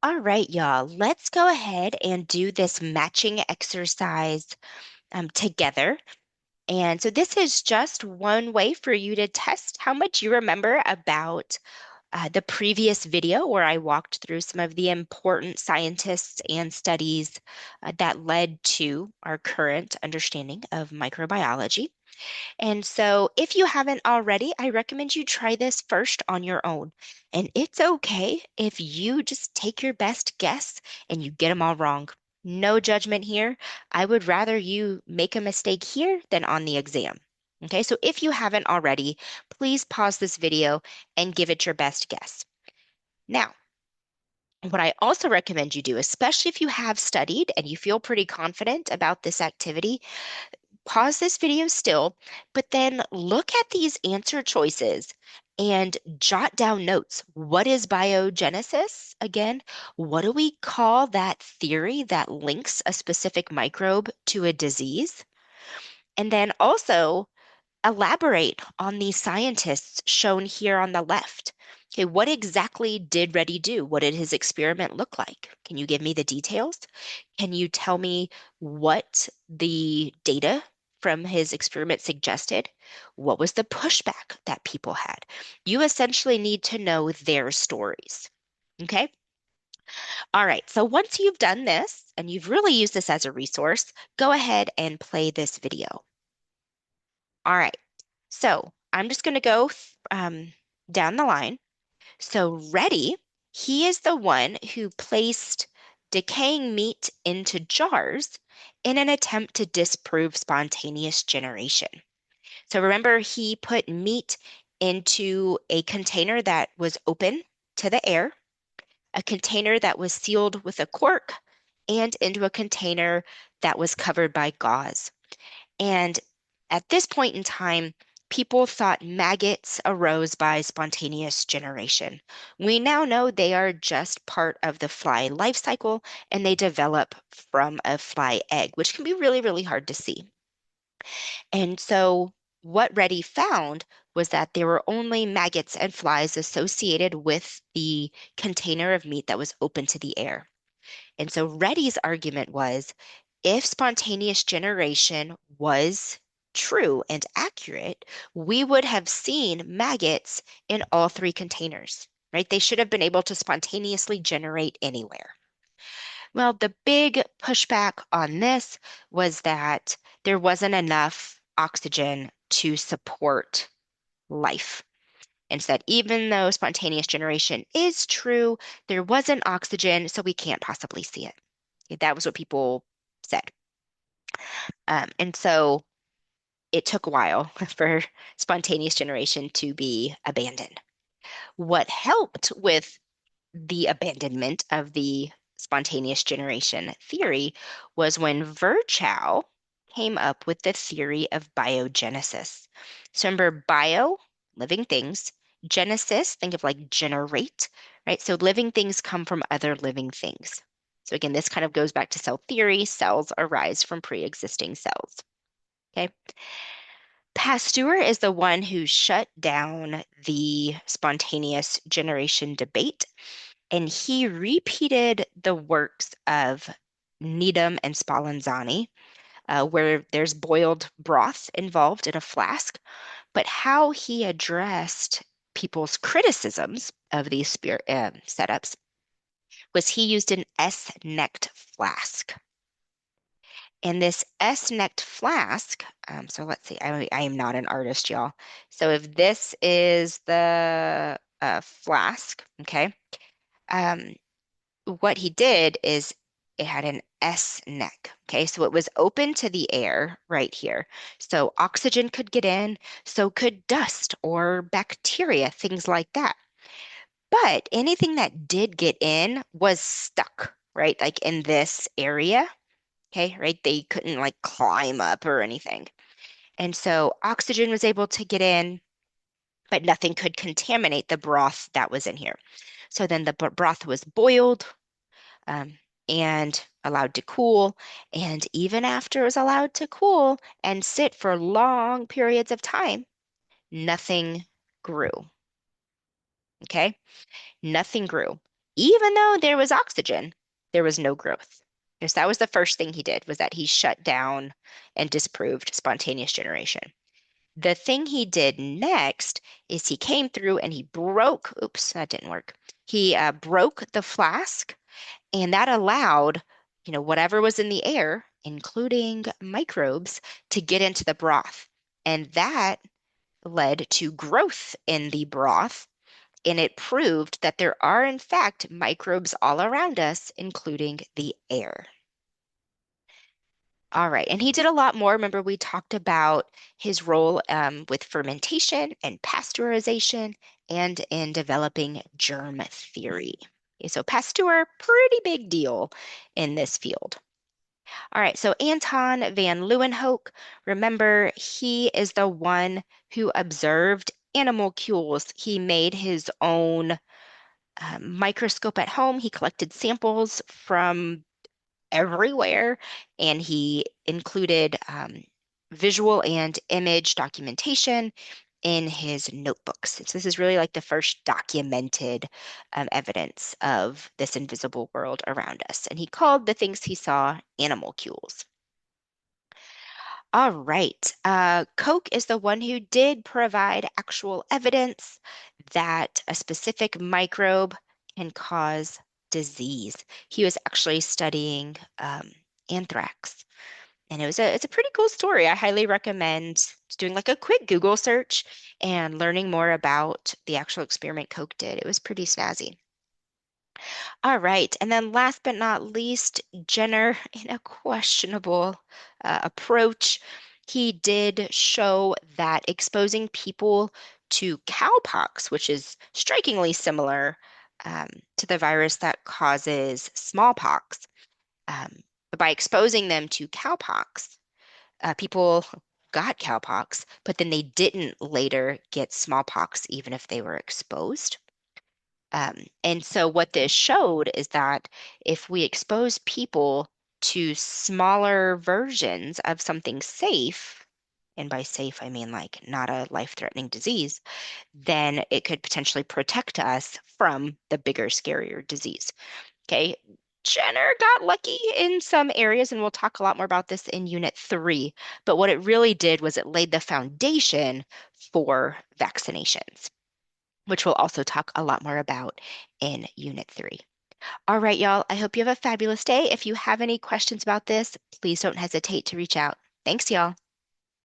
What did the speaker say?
All right, y'all, let's go ahead and do this matching exercise together. And so this is just one way for you to test how much you remember about the previous video where I walked through some of the important scientists and studies that led to our current understanding of microbiology. And so, if you haven't already, I recommend you try this first on your own. And it's okay if you just take your best guess and you get them all wrong. No judgment here. I would rather you make a mistake here than on the exam. Okay, so if you haven't already, please pause this video and give it your best guess. Now, what I also recommend you do, especially if you have studied and you feel pretty confident about this activity, pause this video still, but then look at these answer choices and jot down notes. What is biogenesis? Again, what do we call that theory that links a specific microbe to a disease? And then also elaborate on these scientists shown here on the left. Okay, what exactly did Reddy do? What did his experiment look like? Can you give me the details? Can you tell me what the data from his experiment suggested? What was the pushback that people had? You essentially need to know their stories. Okay. All right. So once you've done this and you've really used this as a resource, go ahead and play this video. All right. So I'm just going to go down the line. So Reddy, he is the one who placed decaying meat into jars in an attempt to disprove spontaneous generation. So remember, he put meat into a container that was open to the air, a container that was sealed with a cork, and into a container that was covered by gauze. And at this point in time, people thought maggots arose by spontaneous generation. We now know they are just part of the fly life cycle and they develop from a fly egg, which can be really, really hard to see. And so, what Reddy found was that there were only maggots and flies associated with the container of meat that was open to the air. And so Reddy's argument was if spontaneous generation was true and accurate, we would have seen maggots in all three containers, right? They should have been able to spontaneously generate anywhere. Well, the big pushback on this was that there wasn't enough oxygen to support life. And said, even though spontaneous generation is true, there wasn't oxygen, so we can't possibly see it. Okay, that was what people said. And so it took a while for spontaneous generation to be abandoned. What helped with the abandonment of the spontaneous generation theory was when Virchow came up with the theory of biogenesis. So remember, bio, living things, genesis, think of like generate, right? So living things come from other living things. So again, this kind of goes back to cell theory. Cells arise from pre-existing cells. Okay. Pasteur is the one who shut down the spontaneous generation debate and he repeated the works of Needham and Spallanzani, where there's boiled broth involved in a flask, but how he addressed people's criticisms of these setups was he used an S-necked flask. And this S-necked flask, so let's see, I am not an artist, y'all. So if this is the flask, okay, um, what he did is it had an S neck. Okay, so it was open to the air right here. So oxygen could get in, so could dust or bacteria, things like that. But anything that did get in was stuck, right? Like in this area. Okay, right? They couldn't like climb up or anything. And so oxygen was able to get in, but nothing could contaminate the broth that was in here. So then the broth was boiled, um, and allowed to cool. And even after it was allowed to cool and sit for long periods of time, nothing grew. Okay. Nothing grew. even though there was oxygen, there was no growth. Because that was the first thing he did, was that he shut down and disproved spontaneous generation. The thing he did next is he came through and he broke, oops, that didn't work. He broke the flask, and that allowed, whatever was in the air, including microbes, to get into the broth. And that led to growth in the broth, and it proved that there are, in fact, microbes all around us, including the air. All right. And he did a lot more. Remember, we talked about his role with fermentation and pasteurization and in developing germ theory. Okay, so Pasteur, pretty big deal in this field. All right. So Anton van Leeuwenhoek, remember, he is the one who observed animalcules. He made his own microscope at home. He collected samples from everywhere, and he included visual and image documentation in his notebooks. So this is really like the first documented evidence of this invisible world around us. And he called the things he saw animalcules. All right. Koch is the one who did provide actual evidence that a specific microbe can cause disease. He was actually studying anthrax. And it's a pretty cool story. I highly recommend doing like a quick Google search and learning more about the actual experiment Koch did. It was pretty snazzy. All right. And then last but not least, Jenner, in a questionable approach, he did show that exposing people to cowpox, which is strikingly similar um, to the virus that causes smallpox, but by exposing them to cowpox, people got cowpox, but then they didn't later get smallpox, even if they were exposed. And so what this showed is that if we expose people to smaller versions of something safe, and by safe, I mean like not a life-threatening disease, then it could potentially protect us from the bigger, scarier disease. Okay. Jenner got lucky in some areas, and we'll talk a lot more about this in Unit 3. But what it really did was it laid the foundation for vaccinations, which we'll also talk a lot more about in Unit 3. All right, y'all, I hope you have a fabulous day. If you have any questions about this, please don't hesitate to reach out. Thanks, y'all.